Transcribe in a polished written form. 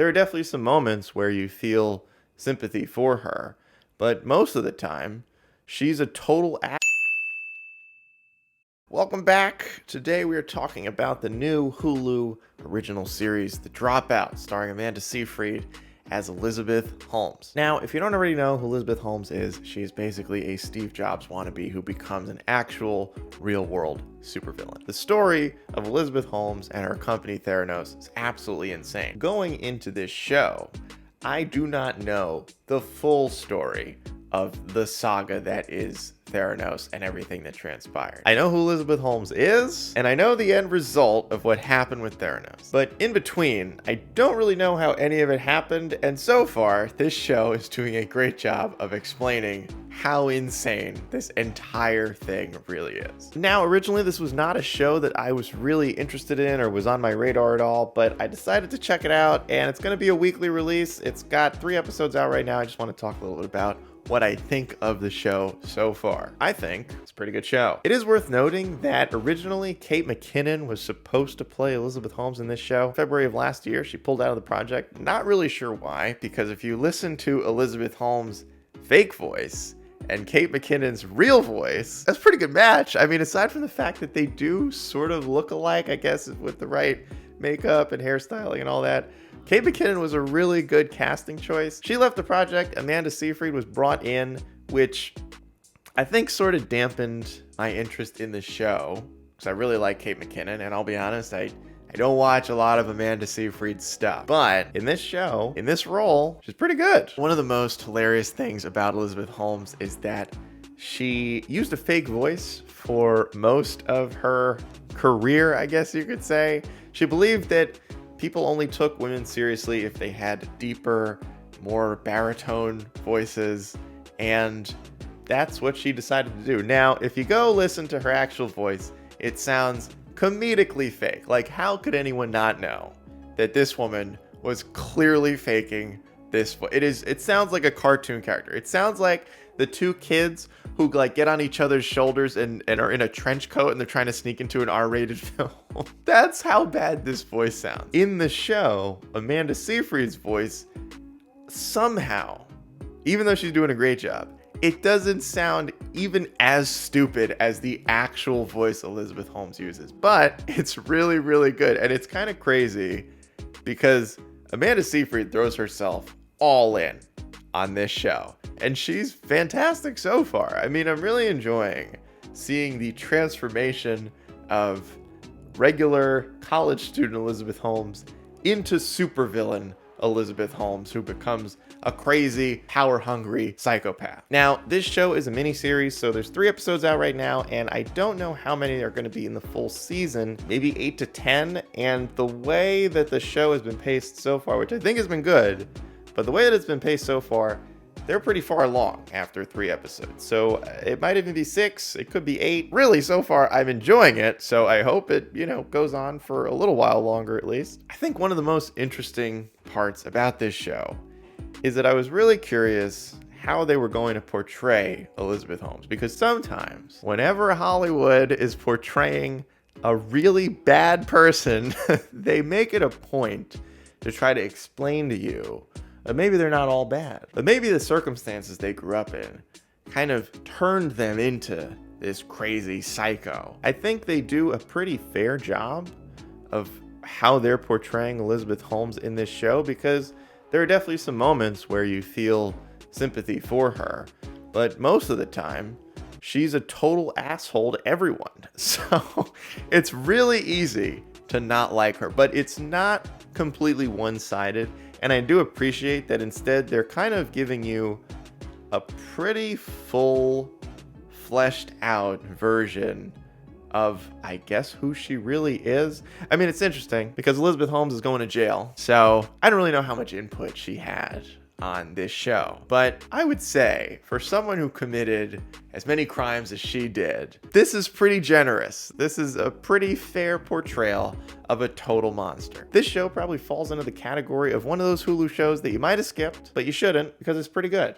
There are definitely some moments where you feel sympathy for her, but most of the time, she's a total ass. Welcome back. Today we are talking about the new Hulu original series, The Dropout, starring Amanda Seyfried as Elizabeth Holmes. Now, if you don't already know who Elizabeth Holmes is, she's basically a Steve Jobs wannabe who becomes an actual real-world supervillain. The story of Elizabeth Holmes and her company Theranos is absolutely insane. Going into this show, I do not know the full story of the saga that is Theranos and everything that transpired. I know who Elizabeth Holmes is, and I know the end result of what happened with Theranos. But in between, I don't really know how any of it happened, and so far, this show is doing a great job of explaining how insane this entire thing really is. Now, originally, this was not a show that I was really interested in or was on my radar at all, but I decided to check it out, and it's gonna be a weekly release. It's got 3 episodes out right now. I just want to talk a little bit about what I think of the show so far. I think it's a pretty good show. It is worth noting that originally Kate McKinnon was supposed to play Elizabeth Holmes in this show. February of last year, she pulled out of the project. Not really sure why, because if you listen to Elizabeth Holmes' fake voice and Kate McKinnon's real voice, that's a pretty good match. I mean, aside from the fact that they do sort of look alike, I guess, with the right makeup and hairstyling and all that, Kate McKinnon was a really good casting choice. She left the project. Amanda Seyfried was brought in, which I think sort of dampened my interest in the show, because I really like Kate McKinnon, and I'll be honest, I don't watch a lot of Amanda Seyfried's stuff. But in this show, in this role, she's pretty good. One of the most hilarious things about Elizabeth Holmes is that she used a fake voice for most of her career, I guess you could say. She believed that people only took women seriously if they had deeper, more baritone voices, and that's what she decided to do. Now, if you go listen to her actual voice, it sounds comedically fake. Like, how could anyone not know that this woman was clearly faking this voice? It sounds like a cartoon character. It sounds like the 2 kids who like get on each other's shoulders and are in a trench coat and they're trying to sneak into an R-rated film. That's how bad this voice sounds. In the show, Amanda Seyfried's voice, somehow, even though she's doing a great job, it doesn't sound even as stupid as the actual voice Elizabeth Holmes uses. But it's really, really good. And it's kind of crazy because Amanda Seyfried throws herself all in on this show. And she's fantastic so far. I mean, I'm really enjoying seeing the transformation of regular college student Elizabeth Holmes into supervillain Elizabeth Holmes, who becomes a crazy, power-hungry psychopath. Now, this show is a miniseries, so there's 3 episodes out right now, and I don't know how many are going to be in the full season, maybe 8 to 10, and the way that the show has been paced so far, which I think has been good, but the way that it's been paced so far, they're pretty far along after 3 episodes. So it might even be 6, it could be 8. Really, so far, I'm enjoying it, so I hope it, goes on for a little while longer at least. I think one of the most interesting parts about this show is that I was really curious how they were going to portray Elizabeth Holmes, because sometimes, whenever Hollywood is portraying a really bad person, they make it a point to try to explain to you maybe they're not all bad, but maybe the circumstances they grew up in kind of turned them into this crazy psycho. I think they do a pretty fair job of how they're portraying Elizabeth Holmes in this show, because there are definitely some moments where you feel sympathy for her, but most of the time, she's a total asshole to everyone. So it's really easy to not like her, but it's not completely one-sided. And I do appreciate that instead they're kind of giving you a pretty full, fleshed out version of, I guess, who she really is. I mean, it's interesting because Elizabeth Holmes is going to jail, so I don't really know how much input she had on this show. But I would say, for someone who committed as many crimes as she did, this is pretty generous. This is a pretty fair portrayal of a total monster. This show probably falls into the category of one of those Hulu shows that you might have skipped, but you shouldn't, because it's pretty good.